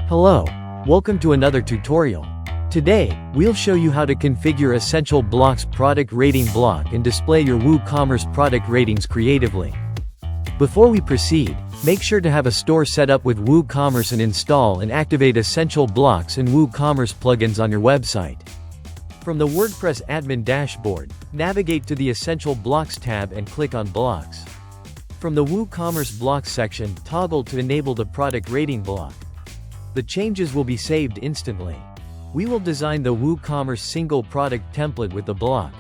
Hello, welcome to another tutorial. Today, we'll show you how to configure Essential Blocks product rating block and display your WooCommerce product ratings creatively. Before we proceed, make sure to have a store set up with WooCommerce and install and activate Essential Blocks and WooCommerce plugins on your website. From the WordPress admin dashboard, navigate to the Essential Blocks tab and click on Blocks. From the WooCommerce Blocks section, toggle to enable the product rating block. The changes will be saved instantly. We will design the WooCommerce single product template with the block.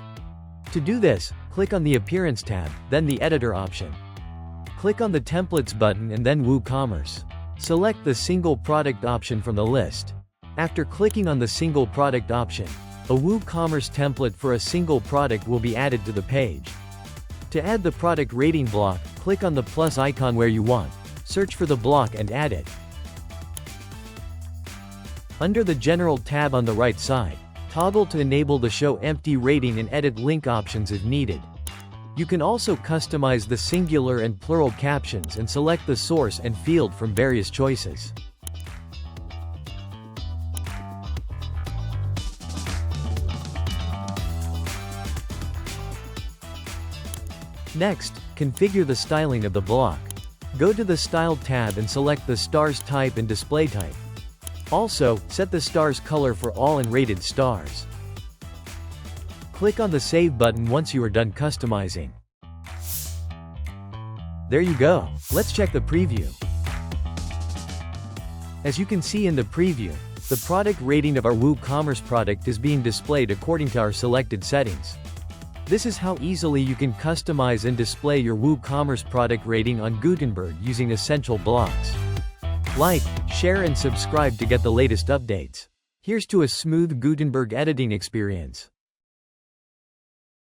To do this, click on the Appearance tab, then the Editor option. Click on the Templates button and then WooCommerce. Select the single product option from the list. After clicking on the single product option, a WooCommerce template for a single product will be added to the page. To add the product rating block, click on the plus icon where you want, search for the block and add it. Under the General tab on the right side, toggle to enable the Show Empty Rating and Edit Link options if needed. You can also customize the singular and plural captions and select the source and field from various choices. Next, configure the styling of the block. Go to the Style tab and select the stars type and display type. Also, set the stars color for all and rated stars. Click on the Save button once you are done customizing. There you go. Let's check the preview. As you can see in the preview, the product rating of our WooCommerce product is being displayed according to our selected settings. This is how easily you can customize and display your WooCommerce product rating on Gutenberg using Essential Blocks. Like, share and subscribe to get the latest updates. Here's to a smooth Gutenberg editing experience.